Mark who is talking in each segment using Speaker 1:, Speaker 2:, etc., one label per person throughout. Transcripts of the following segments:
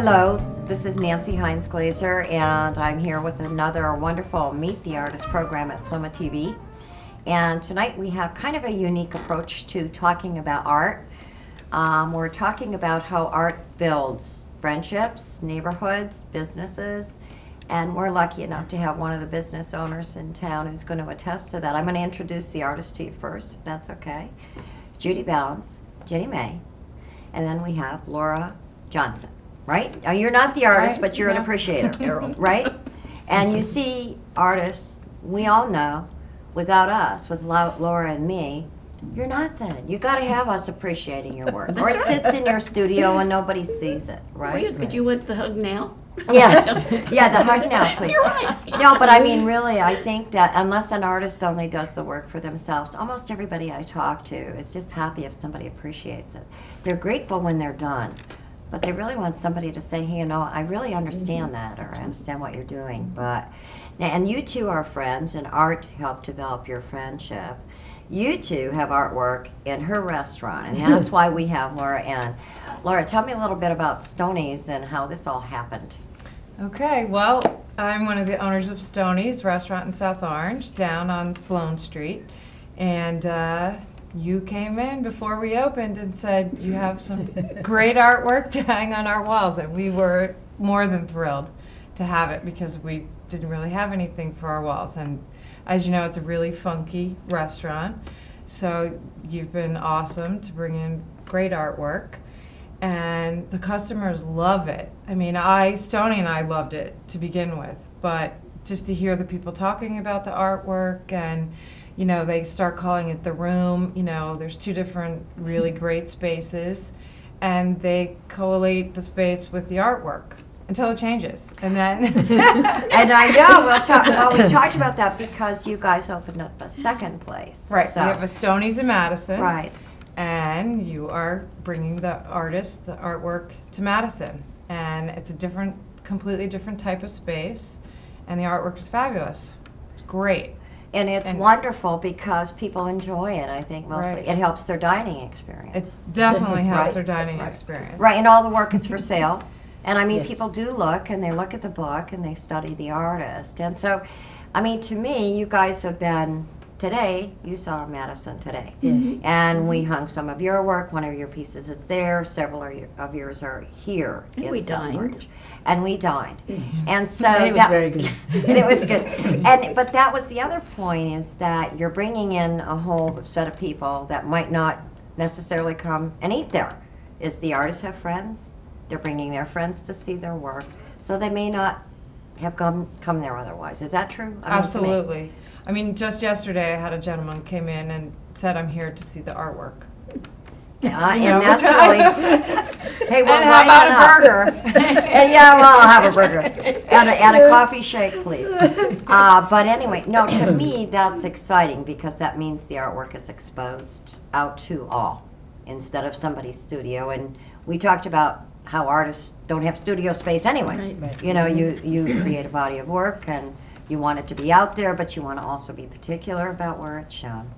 Speaker 1: Hello, this is Nancy Heins-Glaser, and I'm here with another wonderful Meet the Artist program at SOMAtv. And tonight we have kind of a unique approach to talking about art. We're talking about how art builds friendships, neighborhoods, businesses, and we're lucky enough to have one of the business owners in town who's going to attest to that. I'm going to introduce the artist to you first, if that's okay. Judy Ballance, Jinnie May, and then we have Laura Johnson. Right? Now, you're not the artist, right, but you're an appreciator, right? And you see, artists, we all know, without us, with Laura and me, you're nothing. You got to have us appreciating your work. Or it sits in your studio and nobody sees it, right?
Speaker 2: Well, could you want the hug now?
Speaker 1: Yeah, yeah, the hug now, please.
Speaker 2: You're right.
Speaker 1: No, but I mean, really, I think that unless an artist only does the work for themselves, almost everybody I talk to is just happy if somebody appreciates it. They're grateful when they're done. But they really want somebody to say, hey, you know, I really understand that, or I understand what you're doing. But, and you two are friends, and art helped develop your friendship. You two have artwork in her restaurant, and that's why we have Laura in. Laura, tell me a little bit about Stony's and how this all happened.
Speaker 3: Okay, well, I'm one of the owners of Stony's restaurant in South Orange, down on Sloan Street. And you came in before we opened and said you have some great artwork to hang on our walls, and we were more than thrilled to have it because we didn't really have anything for our walls. And as you know, it's a really funky restaurant, so you've been awesome to bring in great artwork, and the customers love it. I mean, Stony and I loved it to begin with, but just to hear the people talking about the artwork, and you know, they start calling it the room. You know, there's two different really great spaces, and they collate the space with the artwork until it changes, and then.
Speaker 1: And I know we talked about that because you guys opened up a second place.
Speaker 3: Right.
Speaker 1: So.
Speaker 3: We have a Stony's in Madison.
Speaker 1: Right.
Speaker 3: And you are bringing the artist, the artwork to Madison, and it's a completely different type of space, and the artwork is fabulous. It's great.
Speaker 1: And it's wonderful because people enjoy it, I think, mostly.
Speaker 3: Right.
Speaker 1: It helps their dining experience.
Speaker 3: It definitely helps
Speaker 1: Right.
Speaker 3: their dining experience.
Speaker 1: Right, and all the work is for sale. And I mean,
Speaker 4: Yes.
Speaker 1: people do look, and they look at the book, and they study the artist. And so, I mean, to me, you guys have been, today, you saw Madison today.
Speaker 4: Yes.
Speaker 1: And we hung some of your work, one of your pieces is there, several of yours are here.
Speaker 2: And
Speaker 1: in
Speaker 2: we
Speaker 1: South
Speaker 2: dined.
Speaker 1: Orange. And we dined. And so
Speaker 4: And it was very good.
Speaker 1: And it was good. But that was the other point, is that you're bringing in a whole set of people that might not necessarily come and eat there. Is the artists have friends? They're bringing their friends to see their work, so they may not have come there otherwise. Is that true? I mean, to me.
Speaker 3: Absolutely. I mean, just yesterday I had a gentleman came in and said, I'm here to see the artwork.
Speaker 1: Yeah,
Speaker 3: You know,
Speaker 1: and that's
Speaker 3: which I-
Speaker 1: really. Hey, we're
Speaker 3: And how about
Speaker 1: rising
Speaker 3: a
Speaker 1: up.
Speaker 3: burger?
Speaker 1: And yeah, well, I'll have a burger and a coffee shake, please. But anyway, no, to me that's exciting because that means the artwork is exposed out to all instead of somebody's studio. And we talked about how artists don't have studio space anyway.
Speaker 4: Right.
Speaker 1: You know, you create a body of work and you want it to be out there, but you want to also be particular about where it's shown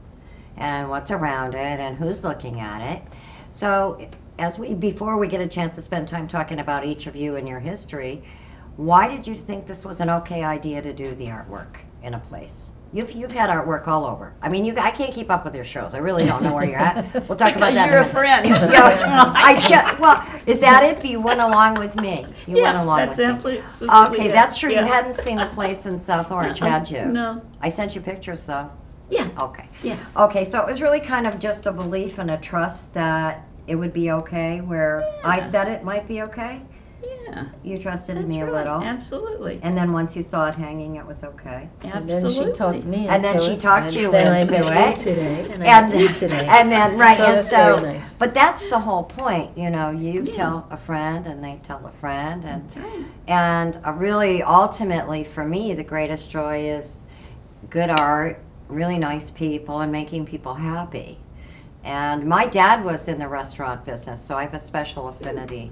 Speaker 1: and what's around it and who's looking at it. So before we get a chance to spend time talking about each of you and your history, why did you think this was an okay idea to do the artwork in a place? You've had artwork all over. I mean, I can't keep up with your shows. I really don't know where you're at. We'll talk about that.
Speaker 2: Because you're a friend.
Speaker 1: Well, is that it? You went along with me. You went along with me.
Speaker 2: Absolutely.
Speaker 1: Okay, that's true.
Speaker 2: Yeah.
Speaker 1: You hadn't seen the place in South Orange, had you?
Speaker 2: No.
Speaker 1: I sent you pictures, though.
Speaker 2: Yeah.
Speaker 1: Okay.
Speaker 2: Yeah.
Speaker 1: Okay, so it was really kind of just a belief and a trust that it would be okay, where I
Speaker 2: Yeah.
Speaker 1: said it might be okay.
Speaker 2: Yeah.
Speaker 1: You trusted in
Speaker 2: That's
Speaker 1: me a
Speaker 2: right.
Speaker 1: little.
Speaker 2: Absolutely.
Speaker 1: And then once you saw it hanging, it was okay.
Speaker 4: And then
Speaker 2: Absolutely.
Speaker 4: she talked me
Speaker 1: And then
Speaker 4: into
Speaker 1: she
Speaker 4: it,
Speaker 1: talked you
Speaker 4: then
Speaker 1: into
Speaker 4: I met
Speaker 1: it.
Speaker 4: you today, and I
Speaker 1: And,
Speaker 4: met you today.
Speaker 1: and then, right,
Speaker 4: So
Speaker 1: and
Speaker 4: that's
Speaker 1: so,
Speaker 4: very nice.
Speaker 1: but that's the whole point, you know, you
Speaker 2: Yeah.
Speaker 1: tell a friend and they tell a friend, and
Speaker 2: That's right.
Speaker 1: and really, ultimately, for me, the greatest joy is good art, really nice people, and making people happy. And my dad was in the restaurant business, so I have a special affinity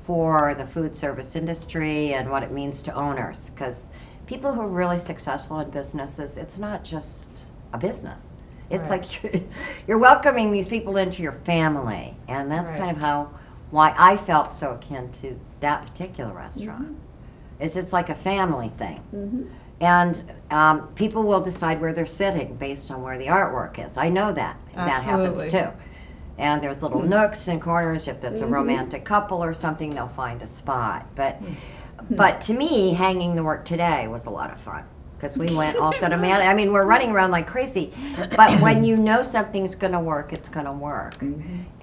Speaker 1: for the food service industry and what it means to owners. Because people who are really successful in businesses, it's not just a business. It's
Speaker 3: Right.
Speaker 1: like you're welcoming these people into your family. And that's
Speaker 3: Right.
Speaker 1: kind of how why I felt so akin to that particular restaurant. It's just like a family thing. And people will decide where they're sitting based on where the artwork is. I know that. That happens
Speaker 3: Absolutely.
Speaker 1: too. And there's little nooks and corners. If it's a romantic couple or something, they'll find a spot. But to me, hanging the work today was a lot of fun. Because we went also to I mean, we're running around like crazy. But when you know something's going to work, it's going to work.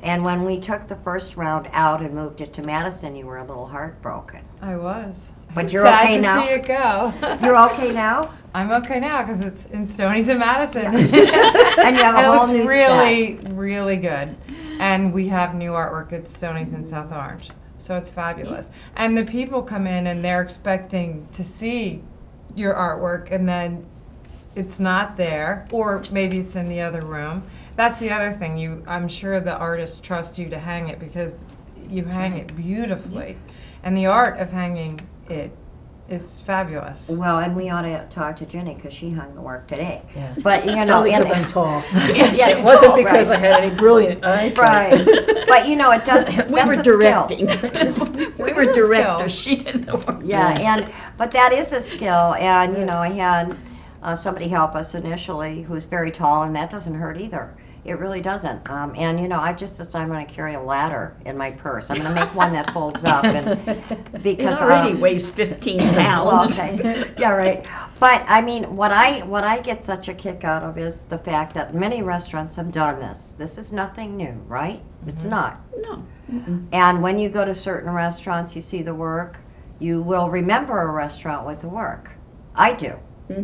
Speaker 1: And when we took the first round out and moved it to Madison, you were a little heartbroken.
Speaker 3: I was.
Speaker 1: But
Speaker 3: I'm
Speaker 1: you're
Speaker 3: sad
Speaker 1: okay
Speaker 3: to
Speaker 1: now?
Speaker 3: see it go.
Speaker 1: You're okay now?
Speaker 3: I'm okay now because it's in Stony's in Madison.
Speaker 1: And you have a
Speaker 3: it
Speaker 1: whole
Speaker 3: looks
Speaker 1: new
Speaker 3: really, really good. And we have new artwork at Stony's in South Orange. So it's fabulous. And the people come in and they're expecting to see your artwork and then it's not there, or maybe it's in the other room. That's the other thing. I'm sure the artists trust you to hang it because you hang it beautifully. And the art of hanging it is fabulous.
Speaker 1: Well, and we ought to talk to Jinnie because she hung the work today.
Speaker 4: Yeah.
Speaker 1: But you
Speaker 4: It's
Speaker 1: know,
Speaker 4: only because
Speaker 1: and-
Speaker 4: I'm tall.
Speaker 1: Yes,
Speaker 4: It wasn't
Speaker 1: tall,
Speaker 4: because
Speaker 1: right.
Speaker 4: I had any brilliant eyesight.
Speaker 1: Right. But you know, it does.
Speaker 2: We
Speaker 1: that's
Speaker 2: were
Speaker 1: a skill.
Speaker 2: directing. We
Speaker 3: It
Speaker 2: were
Speaker 3: is a skill.
Speaker 2: directors. She did the work.
Speaker 1: Yeah, but that is a skill, and you know, I had somebody help us initially who's very tall, and that doesn't hurt either. It really doesn't. And you know, I've just decided I'm going to carry a ladder in my purse. I'm going to make one that folds up, and
Speaker 2: It
Speaker 1: because
Speaker 2: already weighs 15
Speaker 1: well,
Speaker 2: pounds.
Speaker 1: okay. Yeah, right. But I mean, what I get such a kick out of is the fact that many restaurants have done this. This is nothing new, right? It's not.
Speaker 2: No.
Speaker 1: And when you go to certain restaurants, you see the work, you will remember a restaurant with the work. I do.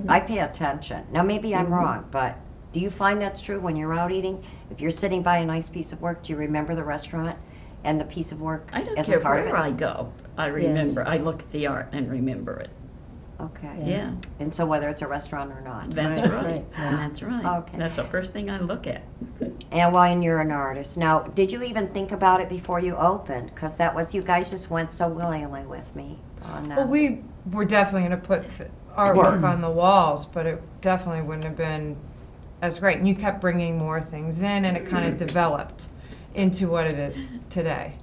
Speaker 1: I pay attention. Now, maybe I'm wrong, but do you find that's true when you're out eating? If you're sitting by a nice piece of work, do you remember the restaurant and the piece of work
Speaker 2: I don't
Speaker 1: as
Speaker 2: care
Speaker 1: a part of
Speaker 2: where
Speaker 1: it?
Speaker 2: I go. I remember. I look at the art and remember it.
Speaker 1: Okay.
Speaker 2: Yeah.
Speaker 1: And so whether it's a restaurant or not.
Speaker 2: That's
Speaker 4: Right,
Speaker 2: right.
Speaker 4: right, yeah.
Speaker 2: That's right.
Speaker 1: Okay.
Speaker 2: That's the first thing I look at.
Speaker 1: And when you're an artist. Now, did you even think about it before you opened? Because that was, you guys just went so willingly with me on that.
Speaker 3: Well, we were definitely going to put artwork on the walls, but it definitely wouldn't have been as great. And you kept bringing more things in, and it kind of developed into what it is today.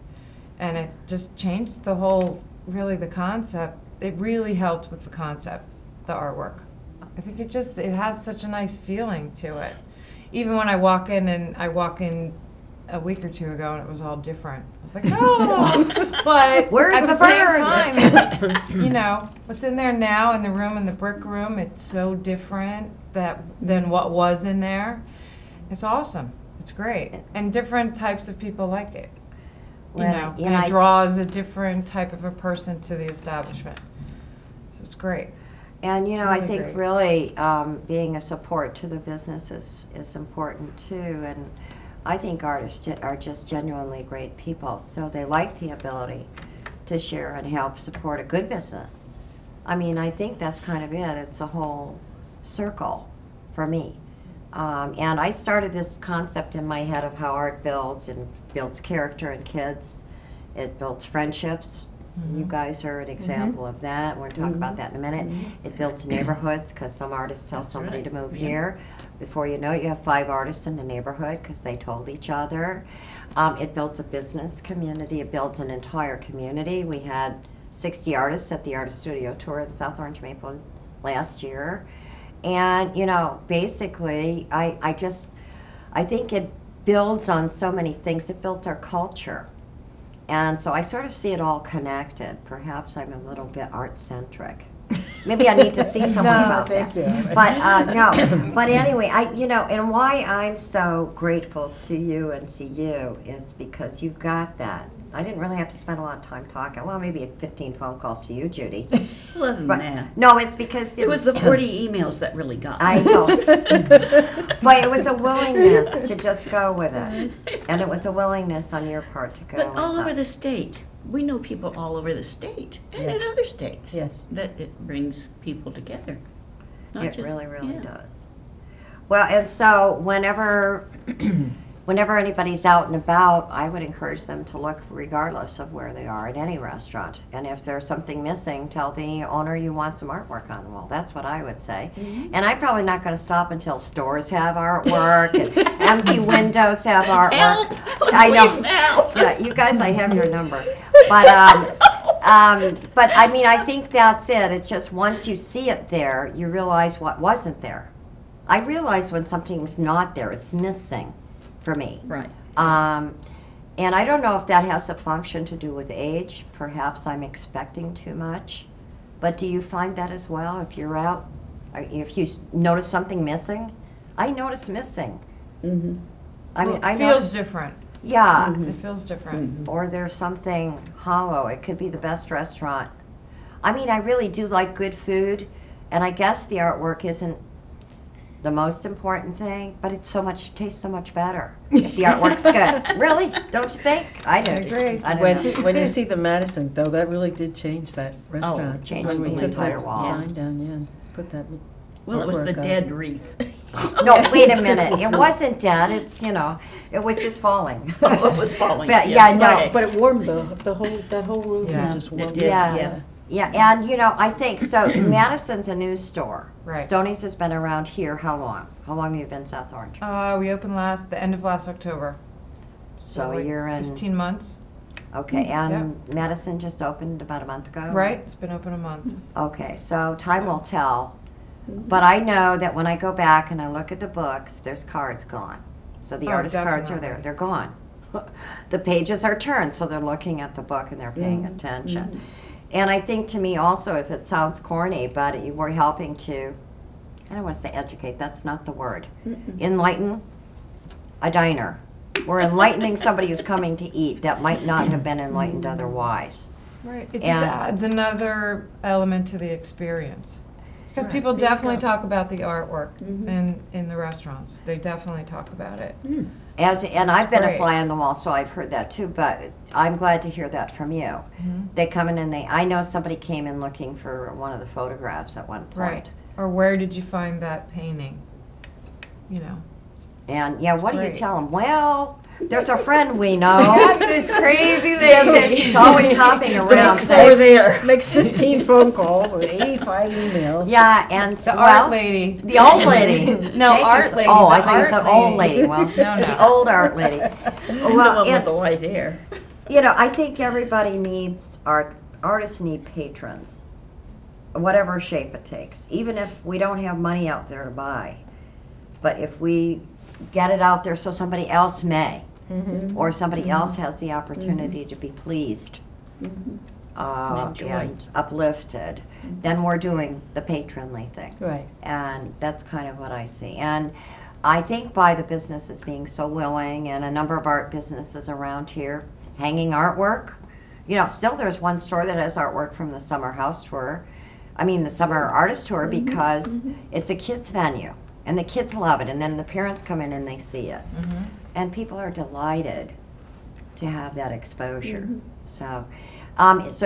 Speaker 3: And it just changed the whole, really the concept. It really helped with the concept, the artwork. I think it has such a nice feeling to it. Even when I walk in a week or two ago and it was all different. I was like, oh, but
Speaker 1: Where's
Speaker 3: at
Speaker 1: the
Speaker 3: the same
Speaker 1: bird?
Speaker 3: time, you know, what's in there now in the room, in the brick room, it's so different than what was in there. It's awesome. It's great. And different types of people like it. You know, and it draws a different type of a person to the establishment. So it's great.
Speaker 1: And you know, I
Speaker 3: Really
Speaker 1: think
Speaker 3: great.
Speaker 1: really being a support to the business is important too. And I think artists are just genuinely great people, so they like the ability to share and help support a good business. I mean, I think that's kind of it. It's a whole circle for me. And I started this concept in my head of how art builds, and builds character in kids. It builds friendships. You guys are an example of that. We're going to talk about that in a minute. It builds neighborhoods because some artists tell somebody to move here. Before you know it, you have 5 artists in the neighborhood because they told each other. It builds a business community. It builds an entire community. We had 60 artists at the Artist Studio Tour in South Orange Maple last year. And, you know, basically, I think it builds on so many things. It built our culture. And so I sort of see it all connected. Perhaps I'm a little bit art-centric. Maybe I need to see someone about
Speaker 4: thank
Speaker 1: that.
Speaker 4: you.
Speaker 1: But no. But anyway, and why I'm so grateful to you and to you is because you've got that. I didn't really have to spend a lot of time talking. Well, maybe 15 phone calls to you, Judy.
Speaker 2: Less than
Speaker 1: But
Speaker 2: that.
Speaker 1: no, it's because
Speaker 2: It was the 40 emails that really got me.
Speaker 1: I know. But it was a willingness to just go with it. And it was a willingness on your part to go
Speaker 2: But
Speaker 1: with
Speaker 2: all
Speaker 1: it.
Speaker 2: over the state. We know people all over the state and
Speaker 4: Yes.
Speaker 2: in other states.
Speaker 4: Yes.
Speaker 2: That it brings people together. Not
Speaker 1: It
Speaker 2: just-
Speaker 1: really, really
Speaker 2: yeah.
Speaker 1: does. Well, and so whenever whenever anybody's out and about, I would encourage them to look regardless of where they are at any restaurant. And if there's something missing, tell the owner you want some artwork on the wall. That's what I would say. And I'm probably not going to stop until stores have artwork and empty windows have artwork. I know. Yeah, you guys, I have your number. But I mean, I think that's it. It's just once you see it there, you realize what wasn't there. I realize when something's not there, it's missing for me.
Speaker 2: Right.
Speaker 1: And I don't know if that has a function to do with age. Perhaps I'm expecting too much. But do you find that as well? If you're out, if you notice something missing? I notice missing. I mean,
Speaker 3: Well,
Speaker 1: I
Speaker 3: it feels
Speaker 1: notice,
Speaker 3: different.
Speaker 1: yeah.
Speaker 3: It feels different.
Speaker 1: Or there's something hollow. It could be the best restaurant. I mean, I really do like good food, and I guess the artwork isn't the most important thing, but it's tastes so much better if the artwork's good. Really? Don't you think? I do.
Speaker 3: I agree.
Speaker 1: I don't know.
Speaker 4: When you see the Madison, though, that really did change that restaurant.
Speaker 1: it changed
Speaker 4: When we
Speaker 1: the
Speaker 4: took
Speaker 1: entire
Speaker 4: that
Speaker 1: wall.
Speaker 4: sign down, yeah, put that.
Speaker 2: Well, it was the
Speaker 4: artwork up.
Speaker 2: dead wreath.
Speaker 1: No, wait a minute. It wasn't dead. It's, it was just falling.
Speaker 2: Oh, it was falling.
Speaker 1: But, yeah, no,
Speaker 2: okay.
Speaker 4: But it warmed that whole room
Speaker 3: Yeah,
Speaker 4: just
Speaker 2: it
Speaker 4: warmed.
Speaker 2: did,
Speaker 1: Yeah.
Speaker 2: yeah.
Speaker 1: Yeah, and I think, so Madison's a news store.
Speaker 3: Right.
Speaker 1: Stony's has been around here how long? How long have you been South Orange?
Speaker 3: We opened the end of last October.
Speaker 1: So
Speaker 3: like
Speaker 1: you're in,
Speaker 3: 15 months.
Speaker 1: okay, and Madison just opened about a month ago?
Speaker 3: Right, it's been open a month.
Speaker 1: Okay, so time will tell. But I know that when I go back and I look at the books, there's cards gone. So the
Speaker 3: Oh,
Speaker 1: artist cards are there.
Speaker 3: definitely.
Speaker 1: They're gone. The pages are turned, so they're looking at the book and they're paying attention. And I think to me also, if it sounds corny, but you were helping to, I don't want to say educate, that's not the word. Enlighten a diner. We're enlightening somebody who's coming to eat that might not have been enlightened otherwise.
Speaker 3: Right, it just
Speaker 1: And-
Speaker 3: adds another element to the experience. Because
Speaker 2: Right,
Speaker 3: people
Speaker 2: there you
Speaker 3: definitely
Speaker 2: go.
Speaker 3: talk about the artwork in the restaurants. They definitely talk about it.
Speaker 1: And I've been a
Speaker 3: Great.
Speaker 1: fly on the wall, so I've heard that too, but I'm glad to hear that from you. They come in and I know somebody came in looking for one of the photographs at one point.
Speaker 3: Right. Or where did you find that painting?
Speaker 1: And yeah, what do you
Speaker 3: great.
Speaker 1: tell them? Well, there's a friend we know.
Speaker 3: This crazy
Speaker 1: Yes, and
Speaker 3: lady.
Speaker 1: she's always hopping around.
Speaker 4: Makes
Speaker 1: saying-
Speaker 2: Over there.
Speaker 4: Makes 15 phone calls and 85 emails.
Speaker 1: Yeah, and
Speaker 3: The
Speaker 1: well,
Speaker 3: art lady.
Speaker 1: the old lady.
Speaker 3: No,
Speaker 1: Thank you
Speaker 3: art
Speaker 1: so-
Speaker 3: lady,
Speaker 1: Oh,
Speaker 3: the
Speaker 1: I thought you
Speaker 3: art
Speaker 1: said old
Speaker 3: lady.
Speaker 1: lady. Well,
Speaker 3: No.
Speaker 1: the old art lady.
Speaker 2: The
Speaker 1: Well,
Speaker 2: one with
Speaker 1: and,
Speaker 2: the white hair.
Speaker 1: I think everybody needs art. Artists need patrons, whatever shape it takes. Even if we don't have money out there to buy, but if we get it out there so somebody else may, or somebody else has the opportunity to be pleased
Speaker 2: Enjoy.
Speaker 1: and uplifted, then we're doing the patronly thing.
Speaker 4: Right.
Speaker 1: And that's kind of what I see. And I think by the businesses being so willing, and a number of art businesses around here hanging artwork, still there's one store that has artwork from the summer house tour. I mean, the summer artist tour, because it's a kids venue and the kids love it, and then the parents come in and they see it. And people are delighted to have that exposure. So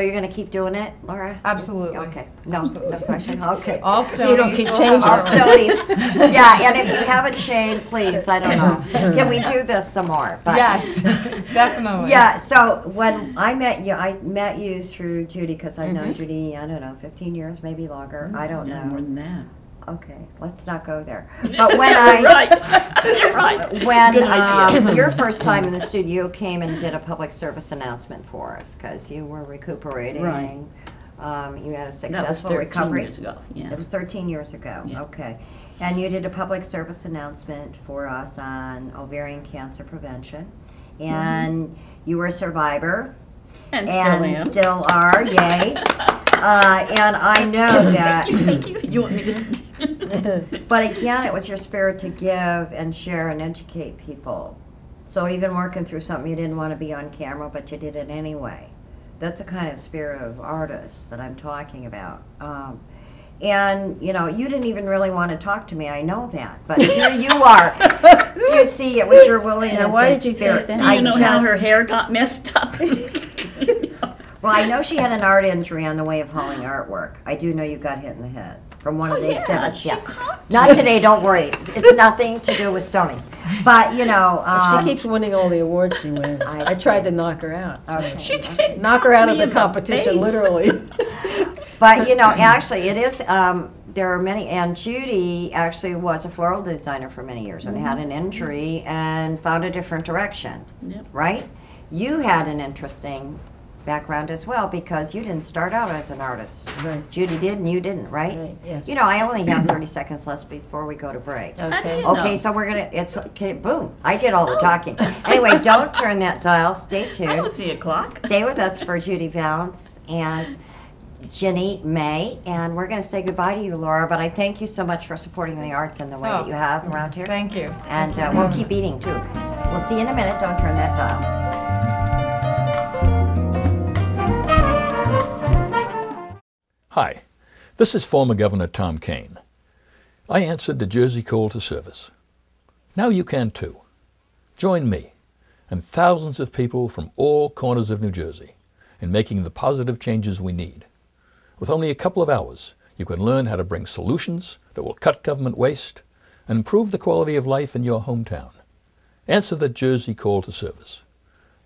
Speaker 1: you're going to keep doing it, Laura?
Speaker 3: Absolutely.
Speaker 1: Okay. No
Speaker 3: Absolutely.
Speaker 1: question. Okay.
Speaker 3: All Stonies.
Speaker 4: You don't keep
Speaker 3: will
Speaker 4: changing.
Speaker 3: have
Speaker 1: All
Speaker 3: art.
Speaker 1: Stonies. Yeah, and if you haven't changed, please, I don't know. Can we do this some more? But-
Speaker 3: Yes, definitely.
Speaker 1: Yeah, so when I met you through Judy, because I've known Judy, I don't know, 15 years, maybe longer. I don't
Speaker 2: Yeah, more
Speaker 1: know.
Speaker 2: than that.
Speaker 1: Okay, let's not go there. But when I,
Speaker 2: Right. Right.
Speaker 1: when
Speaker 2: Good idea.
Speaker 1: your first time in the studio came and did a public service announcement for us, because you were recuperating.
Speaker 2: Right.
Speaker 1: You had a
Speaker 2: That was
Speaker 1: successful
Speaker 2: 13
Speaker 1: recovery.
Speaker 2: years ago, yeah.
Speaker 1: It was 13 years ago,
Speaker 2: Yeah.
Speaker 1: okay. And you did a public service announcement for us on ovarian cancer prevention. And you were a survivor.
Speaker 2: And still am.
Speaker 1: Still are, yay. And I know that,
Speaker 2: Thank you. You want me to?
Speaker 1: but again, it was your spirit to give and share and educate people. So even working through something you didn't want to be on camera, but you did it anyway. That's the kind of spirit of artists that I'm talking about. And, you didn't even really want to talk to me, I know that. But here you are. You see, it was your willingness.
Speaker 4: Now, why
Speaker 1: and
Speaker 4: did you
Speaker 1: spirit.
Speaker 4: think that?
Speaker 2: Do you know how her
Speaker 1: just-
Speaker 2: hair got messed up?
Speaker 1: Well, I know she had an art injury on the way of hauling artwork. I do know you got hit in the head. from one of the
Speaker 2: yeah,
Speaker 1: exhibits.
Speaker 2: she caught
Speaker 1: Not today, don't worry. It's nothing to do with Stony. But, you know.
Speaker 4: If she keeps winning all the awards she wins. I tried to knock her out. So
Speaker 1: Okay.
Speaker 2: She did.
Speaker 4: knock her out of
Speaker 2: Me
Speaker 4: the
Speaker 2: in the
Speaker 4: competition,
Speaker 2: face.
Speaker 4: literally.
Speaker 1: But, you know, actually, it is, there are many, and Judy actually was a floral designer for many years and had an injury and found a different direction,
Speaker 2: Yep.
Speaker 1: right? You had an interesting background as well because you didn't start out as an artist.
Speaker 4: Right.
Speaker 1: Judy did and you didn't, right?
Speaker 4: Right, yes.
Speaker 1: You know, I only have 30 seconds left before we go to break.
Speaker 4: Okay.
Speaker 2: No.
Speaker 1: Okay, so we're gonna, it's, okay, boom, I did all the talking. Anyway, don't turn that dial, stay
Speaker 2: I
Speaker 1: tuned.
Speaker 2: don't see a clock.
Speaker 1: Stay with us for Judy Ballance and Jinnie May, and we're going to say goodbye to you, Laura, but I thank you so much for supporting the arts in the way that you have around here.
Speaker 3: Thank you.
Speaker 1: And we'll keep eating, too. We'll see you in a minute. Don't turn that dial.
Speaker 5: Hi, this is former Governor Tom Kean. I answered the Jersey call to service. Now you can too. Join me and thousands of people from all corners of New Jersey in making the positive changes we need. With only a couple of hours, you can learn how to bring solutions that will cut government waste and improve the quality of life in your hometown. Answer the Jersey call to service.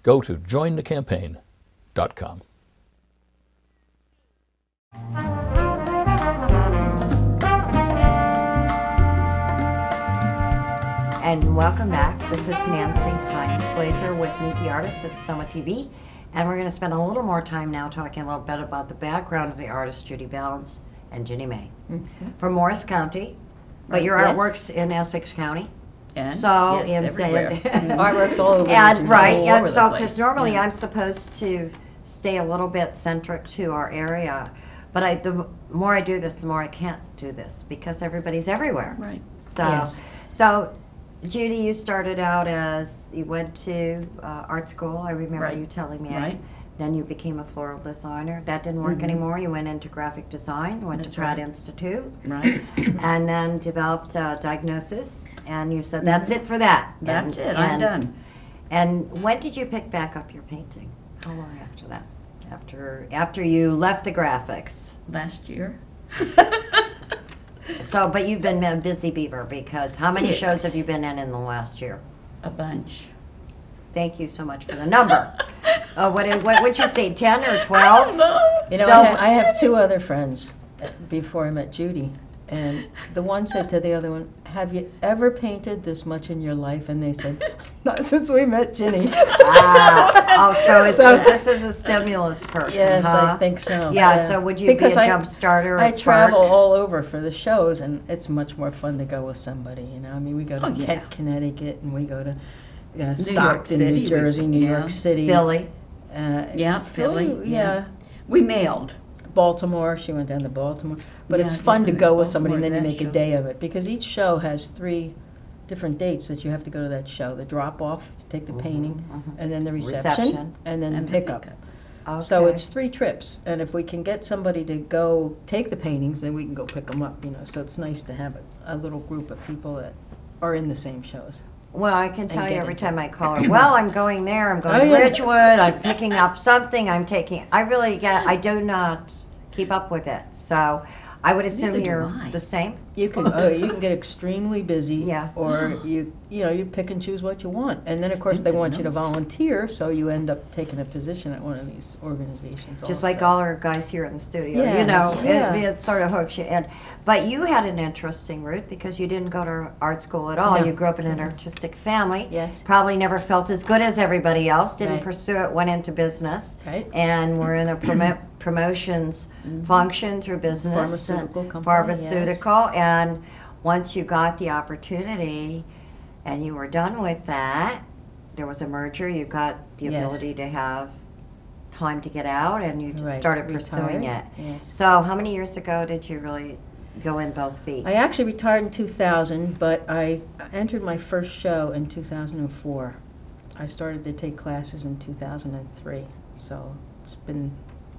Speaker 5: Go to jointhecampaign.com.
Speaker 1: And welcome back. This is Nancy Heins-Glaser with Meet the Artists at SOMAtv. And we're going to spend a little more time now talking a little bit about the background of the artists Judy Ballance and Jinnie May. From Morris County, but your
Speaker 4: Yes.
Speaker 1: artwork's in Essex County.
Speaker 2: And
Speaker 1: So,
Speaker 2: yes,
Speaker 1: in
Speaker 2: everywhere.
Speaker 4: Artworks all over.
Speaker 1: And,
Speaker 4: New Jersey.
Speaker 1: right,
Speaker 2: all
Speaker 1: and
Speaker 2: over the
Speaker 1: so,
Speaker 2: place.
Speaker 1: because normally
Speaker 2: Yeah.
Speaker 1: I'm supposed to stay a little bit centric to our area, but the more I do this, the more I can't do this, because everybody's everywhere.
Speaker 2: Right.
Speaker 1: So,
Speaker 4: Yes.
Speaker 1: so Judy, you started out as, you went to art school, I remember
Speaker 2: Right.
Speaker 1: you telling me.
Speaker 2: Right.
Speaker 1: Then you became a floral designer. That didn't work anymore. You went into graphic design, went
Speaker 2: That's
Speaker 1: to Pratt
Speaker 2: right.
Speaker 1: Institute,
Speaker 2: Right.
Speaker 1: and then developed diagnosis, and you said, that's it for that.
Speaker 2: That's
Speaker 1: And-
Speaker 2: it. I'm
Speaker 1: and-
Speaker 2: done.
Speaker 1: And when did you pick back up your painting? How long after that? After you left the graphics.
Speaker 2: Last year.
Speaker 1: So, but you've been a busy beaver, because how many
Speaker 2: Yeah.
Speaker 1: shows have you been in the last year?
Speaker 2: A bunch.
Speaker 1: Thank you so much for the number. What would you say, 10 or 12?
Speaker 2: No.
Speaker 4: You know,
Speaker 1: No.
Speaker 4: I have two other friends before I met Judy, and the one said to the other one, "Have you ever painted this much in your life?" And they said, "Not since we met Jinnie."
Speaker 1: So this is a stimulus person,
Speaker 4: Yes,
Speaker 1: huh?
Speaker 4: I think so.
Speaker 1: Yeah, so would you
Speaker 4: Because
Speaker 1: be a
Speaker 4: I-
Speaker 1: jump starter?
Speaker 4: I travel all over for the shows, and it's much more fun to go with somebody, you know? I mean, we go to
Speaker 2: Oh, yeah.
Speaker 4: Kent, Connecticut, and we go to
Speaker 2: York
Speaker 4: Stockton,
Speaker 2: City,
Speaker 4: New Jersey, New
Speaker 2: yeah.
Speaker 4: York City.
Speaker 1: Philly.
Speaker 2: Yeah, Philly.
Speaker 4: Yeah.
Speaker 2: We mailed.
Speaker 4: Baltimore, she went down to Baltimore. But
Speaker 2: Yeah,
Speaker 4: it's fun to
Speaker 2: yeah,
Speaker 4: go with somebody, and
Speaker 2: Baltimore,
Speaker 4: then you
Speaker 2: that
Speaker 4: make a
Speaker 2: show.
Speaker 4: day of it, because each show has 3 different dates that you have to go to that show. The drop-off, take the painting, and then the reception, and then
Speaker 2: And
Speaker 4: the
Speaker 2: the
Speaker 4: pickup.
Speaker 2: pickup.
Speaker 4: So
Speaker 1: Okay.
Speaker 4: it's 3 trips, and if we can get somebody to go take the paintings, then we can go pick them up, you know. So it's nice to have a little group of people that are in the same shows.
Speaker 1: Well, I can tell you
Speaker 4: get
Speaker 1: every
Speaker 4: it.
Speaker 1: time I call her, well, I'm going there, I'm going
Speaker 4: Oh,
Speaker 1: to
Speaker 4: yeah.
Speaker 1: Ridgewood, I'm picking up something, I do not keep up with it. So I would assume
Speaker 2: Neither do
Speaker 1: you're
Speaker 2: I.
Speaker 1: the same?
Speaker 4: You can you can get extremely busy,
Speaker 1: Yeah.
Speaker 4: or you pick and choose what you want, and then of course they
Speaker 2: Extensive
Speaker 4: want you to
Speaker 2: notes.
Speaker 4: volunteer, so you end up taking a position at one of these organizations.
Speaker 1: Just
Speaker 4: also.
Speaker 1: like all our guys here in the studio, you
Speaker 4: Yes,
Speaker 1: know,
Speaker 4: yeah.
Speaker 1: it sort of hooks you in. But you had an interesting route because you didn't go to art school at all.
Speaker 4: No.
Speaker 1: You grew up in an artistic family.
Speaker 4: Yes.
Speaker 1: Probably never felt as good as everybody else, didn't
Speaker 4: Right.
Speaker 1: pursue it, went into business.
Speaker 4: Right.
Speaker 1: And were in a promotions function through business.
Speaker 4: Pharmaceutical
Speaker 1: and
Speaker 4: company,
Speaker 1: Pharmaceutical. And once you got the opportunity and you were done with that, there was a merger, you got the
Speaker 4: Yes.
Speaker 1: ability to have time to get out, and you just
Speaker 4: Right,
Speaker 1: started pursuing
Speaker 4: retired,
Speaker 1: it.
Speaker 4: yes.
Speaker 1: So how many years ago did you really go in both feet?
Speaker 4: I actually retired in 2000, but I entered my first show in 2004. I started to take classes in 2003, so it's been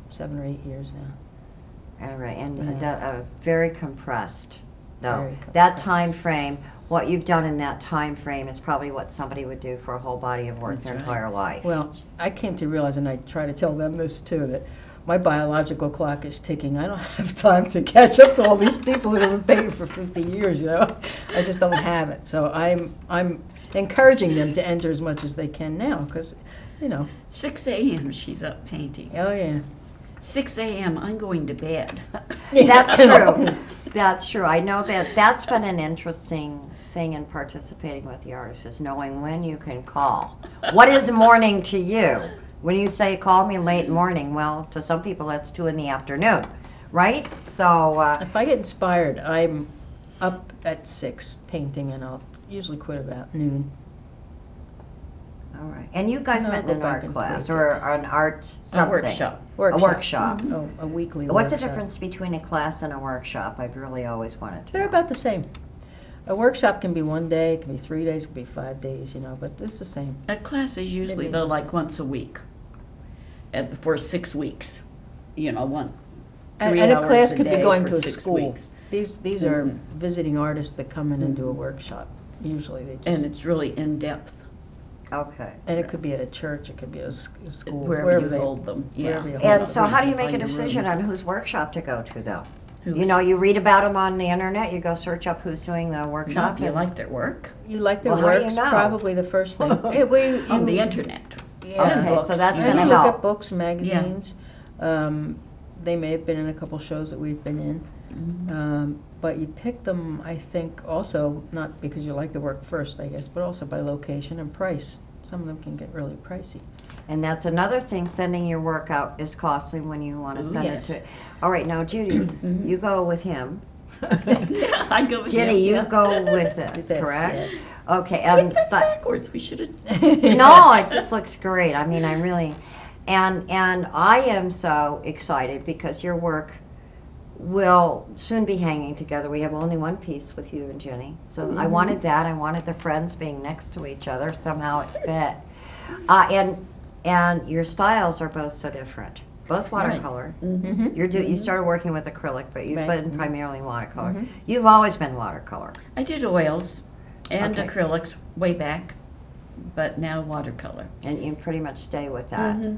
Speaker 4: 7 or 8 years now.
Speaker 1: All right, and
Speaker 4: Yeah.
Speaker 1: very compressed, though.
Speaker 4: Very
Speaker 1: That
Speaker 4: compressed.
Speaker 1: time frame, what you've done in that time frame is probably what somebody would do for a whole body of work
Speaker 2: That's
Speaker 1: their
Speaker 2: right.
Speaker 1: entire life.
Speaker 4: Well, I came to realize, and I try to tell them this too, that my biological clock is ticking. I don't have time to catch up to all these people that have been paying for 50 years, you know? I just don't have it. So I'm encouraging them to enter as much as they can now, because, you know.
Speaker 2: 6 a.m. she's up painting.
Speaker 4: Oh, yeah.
Speaker 2: 6 a.m. I'm going to bed.
Speaker 1: That's true. That's true. I know that's been an interesting thing in participating with the artists, is knowing when you can call. What is morning to you? When you say call me late morning, well, to some people that's 2 in the afternoon, right? So
Speaker 4: If I get inspired, I'm up at 6 painting, and I'll usually quit about noon.
Speaker 1: all right. And you guys
Speaker 4: No,
Speaker 1: met
Speaker 4: go
Speaker 1: in an
Speaker 4: back
Speaker 1: art
Speaker 4: and
Speaker 1: class
Speaker 4: play.
Speaker 1: or an art something?
Speaker 2: workshop.
Speaker 1: A workshop.
Speaker 4: Oh, a weekly
Speaker 1: What's the
Speaker 4: workshop.
Speaker 1: difference between a class and a workshop? I've really always wanted to
Speaker 4: They're
Speaker 1: know.
Speaker 4: about the same. A workshop can be 1 day, it can be 3 days, it can be 5 days, you know, but it's the same.
Speaker 2: A class is usually,
Speaker 4: means
Speaker 2: though,
Speaker 4: the
Speaker 2: like
Speaker 4: same.
Speaker 2: once a week, for 6 weeks. You know,
Speaker 4: And
Speaker 2: 3
Speaker 4: a
Speaker 2: hours
Speaker 4: class could be
Speaker 2: day
Speaker 4: going
Speaker 2: for
Speaker 4: to a
Speaker 2: 6
Speaker 4: school.
Speaker 2: weeks.
Speaker 4: These are
Speaker 2: Mhm.
Speaker 4: visiting artists that come in and do a workshop. Usually they
Speaker 2: And
Speaker 4: just,
Speaker 2: it's really in-depth,
Speaker 1: Okay.
Speaker 4: and it could be at a church, it could be at a school,
Speaker 2: wherever you
Speaker 4: they.
Speaker 2: hold them, yeah.
Speaker 4: wherever you hold
Speaker 1: And
Speaker 4: them.
Speaker 1: so how do you make a
Speaker 2: Find a
Speaker 1: decision
Speaker 2: room.
Speaker 1: on whose workshop to go to, though?
Speaker 2: Who's-
Speaker 1: You know, you read about them on the internet, you go search up who's doing the
Speaker 2: Not
Speaker 1: workshop.
Speaker 2: if you
Speaker 1: and-
Speaker 2: like their work,
Speaker 4: You like their
Speaker 1: Well, how do you
Speaker 4: works,
Speaker 1: know?
Speaker 4: probably the first thing.
Speaker 2: on the internet.
Speaker 4: Yeah.
Speaker 1: Okay,
Speaker 2: books,
Speaker 1: so that's
Speaker 2: yeah.
Speaker 4: And
Speaker 1: gonna
Speaker 4: you look
Speaker 1: help.
Speaker 4: at books, magazines. They may have been in a couple shows that we've been in. But you pick them, I think, also, not because you like the work first, I guess, but also by location and price. Some of them can get really pricey.
Speaker 1: And that's another thing, sending your work out is costly when you want to
Speaker 2: Oh,
Speaker 1: send
Speaker 2: yes.
Speaker 1: it to. All right, now Judy, you go with him.
Speaker 2: Yeah, I go with
Speaker 1: Jenny, you
Speaker 2: yeah.
Speaker 1: go with this,
Speaker 4: Yes,
Speaker 1: correct?
Speaker 4: yes.
Speaker 1: Okay,
Speaker 2: I think that's
Speaker 1: Sti-
Speaker 2: backwards, we should have.
Speaker 1: no, it just looks great. I mean, I really, and I am so excited because your work will soon be hanging together. We have only one piece with you and Jinnie, so I wanted that. I wanted the friends being next to each other. Somehow it fit, and your styles are both so different. Both watercolor.
Speaker 4: Mhm.
Speaker 1: You started working with acrylic, but you've
Speaker 4: Right.
Speaker 1: been primarily watercolor.
Speaker 4: Mhm.
Speaker 1: You've always been watercolor.
Speaker 2: I did oils and
Speaker 1: Okay.
Speaker 2: acrylics way back, but now watercolor.
Speaker 1: And you pretty much stay with that.
Speaker 2: Mhm.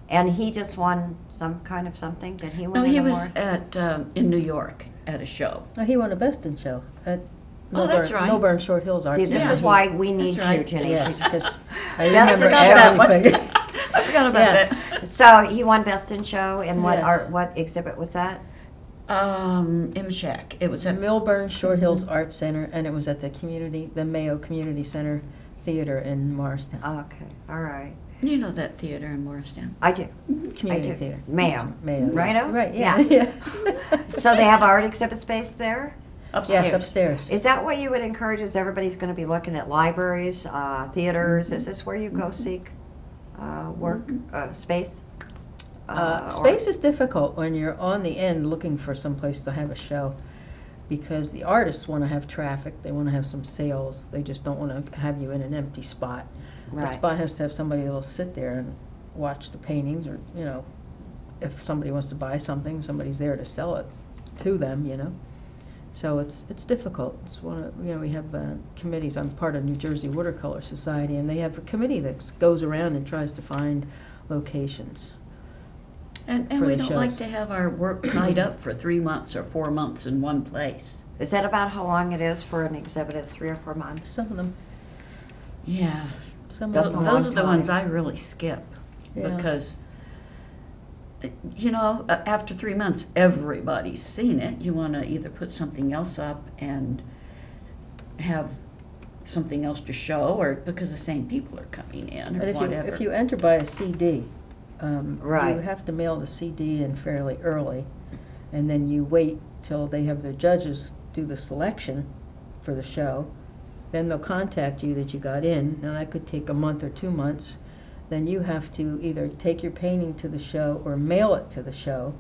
Speaker 1: And he just won some kind of something? Did he win
Speaker 2: No,
Speaker 1: an
Speaker 2: he was
Speaker 1: award?
Speaker 2: at, in New York at a show.
Speaker 4: He won a Best in Show at
Speaker 2: Oh, that's right.
Speaker 4: Millburn Short Hills Art
Speaker 1: See, this
Speaker 4: Center.
Speaker 1: is why we need
Speaker 2: That's
Speaker 1: you,
Speaker 2: right.
Speaker 1: Jinnie.
Speaker 4: Yes, because I
Speaker 1: Best
Speaker 4: remember
Speaker 1: in Show.
Speaker 4: everything.
Speaker 2: I forgot about
Speaker 4: Yeah.
Speaker 2: that.
Speaker 1: So he won Best in Show, and what
Speaker 4: Yes.
Speaker 1: art? What exhibit was that?
Speaker 2: MSHAC. It was at
Speaker 4: Millburn Short Hills Art Center, and it was at the Mayo Community Center Theater in Morristown.
Speaker 1: Okay, all right.
Speaker 2: You know that theater in Morristown.
Speaker 1: I do.
Speaker 4: Community
Speaker 1: I do.
Speaker 4: Theater.
Speaker 1: Mayo.
Speaker 4: Mayo.
Speaker 1: Righto?
Speaker 4: Right, yeah.
Speaker 1: Yeah. So they have art exhibit space there?
Speaker 2: Upstairs.
Speaker 4: Yes, upstairs.
Speaker 1: Is that what you would encourage? Is everybody's going to be looking at libraries, theaters? Is this where you go seek work space?
Speaker 4: Space is difficult when you're on the end looking for some place to have a show, because the artists want to have traffic, they want to have some sales, they just don't want to have you in an empty spot. The
Speaker 1: Right.
Speaker 4: spot has to have somebody that'll sit there and watch the paintings, or, you know, if somebody wants to buy something, somebody's there to sell it to them, you know. So it's difficult. It's one of, you know, we have committees. I'm part of New Jersey Watercolor Society, and they have a committee that goes around and tries to find locations.
Speaker 2: And
Speaker 4: for
Speaker 2: we
Speaker 4: the
Speaker 2: don't like
Speaker 4: shows.
Speaker 2: to have our work tied up for 3 months or 4 months in one place.
Speaker 1: Is that about how long it is for an exhibit? Is 3 or 4 months?
Speaker 4: Some of them,
Speaker 2: Yeah.
Speaker 4: some
Speaker 1: That's
Speaker 4: of
Speaker 1: a
Speaker 4: them.
Speaker 1: long
Speaker 2: Those are the ones I
Speaker 1: time.
Speaker 2: really skip.
Speaker 4: Yeah.
Speaker 2: Because, you know, after 3 months, everybody's seen it. You want to either put something else up and have something else to show, or because the same people are coming in, or
Speaker 4: And
Speaker 2: whatever.
Speaker 4: if you enter by a CD,
Speaker 1: Right.
Speaker 4: you have to mail the CD in fairly early, and then you wait till they have their judges do the selection for the show. Then they'll contact you that you got in, and that could take a month or 2 months. Then you have to either take your painting to the show or mail it to the show.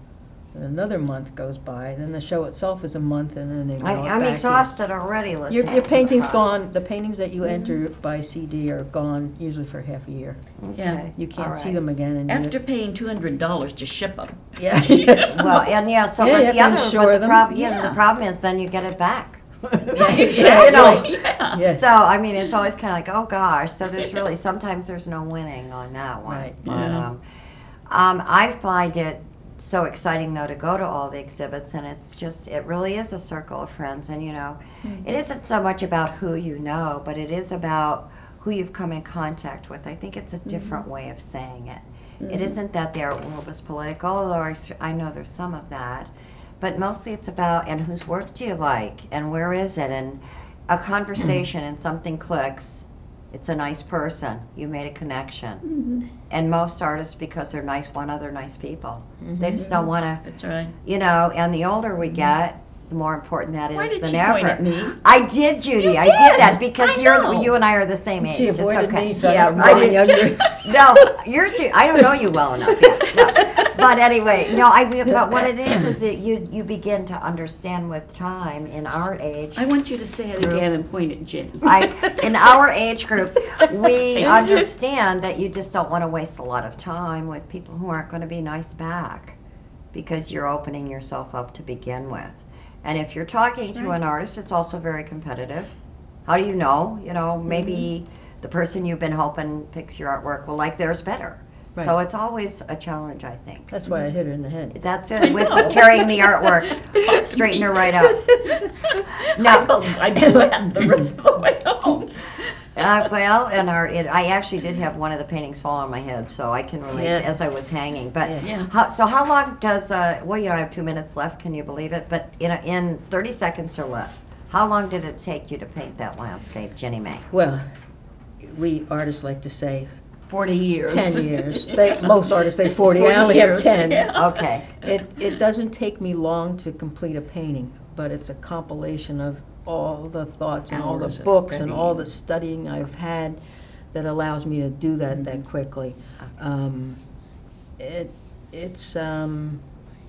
Speaker 4: And another month goes by, then the show itself is a month, and then they mail it back
Speaker 1: I'm
Speaker 4: to you.
Speaker 1: exhausted already listening.
Speaker 4: Your
Speaker 1: to
Speaker 4: painting's
Speaker 1: the
Speaker 4: gone,
Speaker 1: process.
Speaker 4: the paintings that you enter by CD are gone usually for half a year.
Speaker 2: Yeah.
Speaker 1: Okay,
Speaker 4: You can't
Speaker 1: all
Speaker 4: see
Speaker 1: right.
Speaker 4: them again. And you-
Speaker 2: After paying $200 to ship them.
Speaker 4: Yeah, yes.
Speaker 1: Well, and yeah, so
Speaker 4: Yeah,
Speaker 1: but
Speaker 4: you
Speaker 1: the
Speaker 4: have to
Speaker 1: other,
Speaker 4: insure
Speaker 1: but the
Speaker 4: them.
Speaker 1: problem,
Speaker 2: Yeah.
Speaker 1: the problem is then you get it back.
Speaker 2: Exactly.
Speaker 1: You know.
Speaker 2: Yeah.
Speaker 4: Yeah.
Speaker 1: So I mean, it's always kind of like, oh gosh. So there's really sometimes there's no winning on that one.
Speaker 4: Right.
Speaker 1: But
Speaker 2: Yeah.
Speaker 1: I find it so exciting though to go to all the exhibits, and it really is a circle of friends. And it isn't so much about who you know, but it is about who you've come in contact with. I think it's a different way of saying it. It isn't that the art world is political, although I know there's some of that, but mostly it's about, and whose work do you like, and where is it, and a conversation and something clicks. It's a nice person. You made a connection. And most artists, because they're nice, want other nice people. They just don't want to,
Speaker 2: That's right.
Speaker 1: and the older we get, the more important that is
Speaker 2: Why did
Speaker 1: than
Speaker 2: you
Speaker 1: ever.
Speaker 2: point at me?
Speaker 1: I did, Judy. I did that because
Speaker 2: I know.
Speaker 1: you and I are the same age.
Speaker 4: She
Speaker 1: It's
Speaker 4: avoided
Speaker 1: okay.
Speaker 4: me, so
Speaker 2: Yeah,
Speaker 4: I was probably
Speaker 2: right.
Speaker 4: younger.
Speaker 1: No, you're too. I don't know you well enough yet. No. But anyway, no. But what it is that you begin to understand with time in our age.
Speaker 2: I want you to say it again and point at Jinnie.
Speaker 1: In our age group, we understand that you just don't want to waste a lot of time with people who aren't going to be nice back, because you're opening yourself up to begin with. And if you're talking to an artist, it's also very competitive. How do you know? Maybe the person you've been hoping picks your artwork will like theirs better.
Speaker 4: Right.
Speaker 1: So it's always a challenge, I think.
Speaker 4: That's why I hit her in the head.
Speaker 1: That's it, with carrying the artwork. Straighten her right up. No.
Speaker 2: I do that the rest of the way home.
Speaker 1: Well, and I actually did have one of the paintings fall on my head, so I can relate
Speaker 4: Yeah.
Speaker 1: as I was hanging. But
Speaker 2: Yeah.
Speaker 1: how long does I have 2 minutes left? Can you believe it? But in 30 seconds or less, how long did it take you to paint that landscape, Jinnie Mae?
Speaker 4: Well, we artists like to say
Speaker 2: 40 years.
Speaker 4: 10 years. Most artists say 40.
Speaker 2: 40
Speaker 4: I only have
Speaker 2: years,
Speaker 4: 10.
Speaker 2: yeah.
Speaker 1: Okay.
Speaker 4: It doesn't take me long to complete a painting, but it's a compilation of all the thoughts and all the
Speaker 2: Hours of
Speaker 4: books and all
Speaker 2: studying.
Speaker 4: the studying I've had that allows me to do that quickly.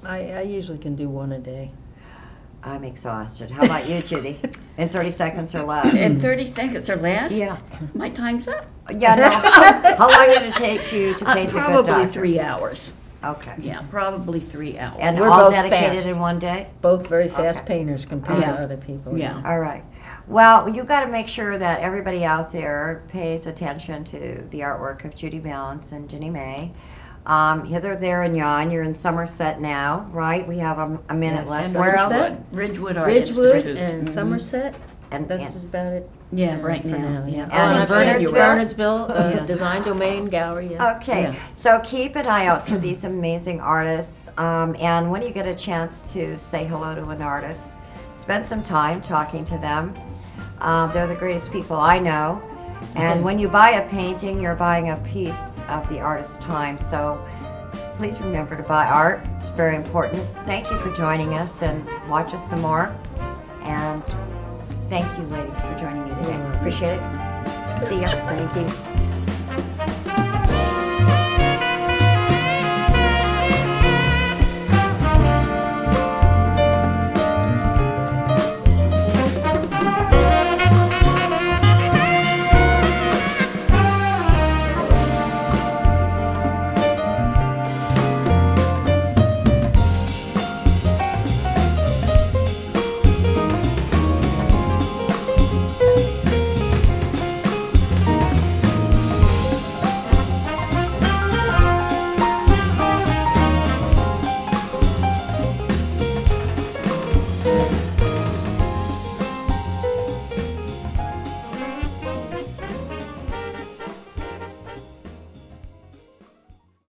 Speaker 4: I usually can do one a day.
Speaker 1: I'm exhausted. How about you, Judy? In 30 seconds or less?
Speaker 2: In 30 seconds or less?
Speaker 1: Yeah.
Speaker 2: My time's up.
Speaker 1: Yeah, no. How long did it take you to paint the good
Speaker 2: Probably
Speaker 1: doctor?
Speaker 2: 3 hours.
Speaker 1: Okay.
Speaker 2: Yeah, probably 3 hours.
Speaker 1: And
Speaker 4: We're
Speaker 1: all
Speaker 4: both
Speaker 1: dedicated
Speaker 4: fast.
Speaker 1: in one day?
Speaker 4: Both very fast
Speaker 1: Okay.
Speaker 4: painters compared
Speaker 2: Yeah.
Speaker 4: to other people.
Speaker 2: Yeah.
Speaker 1: All right. Well, you got to make sure that everybody out there pays attention to the artwork of Judy Ballance and Jinnie Mae. Hither, there, and yon. You're in Somerset now, right? We have a minute
Speaker 4: Yes.
Speaker 1: left.
Speaker 4: And
Speaker 1: Where else?
Speaker 4: Somerset?
Speaker 2: Ridgewood Artists.
Speaker 4: Ridgewood
Speaker 2: Institute.
Speaker 4: and Somerset.
Speaker 1: And,
Speaker 4: That's about it.
Speaker 2: Yeah, right
Speaker 4: for
Speaker 2: now, yeah.
Speaker 1: And
Speaker 4: And
Speaker 1: Bernardsville?
Speaker 4: Bernardsville,
Speaker 2: Yeah.
Speaker 4: Design Domain Gallery. Yeah.
Speaker 1: Okay,
Speaker 2: Yeah.
Speaker 1: so keep an eye out for these amazing artists. And when you get a chance to say hello to an artist, spend some time talking to them. They're the greatest people I know. And when you buy a painting, you're buying a piece of the artist's time. So please remember to buy art. It's very important. Thank you for joining us, and watch us some more. And thank you, ladies, for joining me today. Appreciate it. See ya.
Speaker 4: Thank you.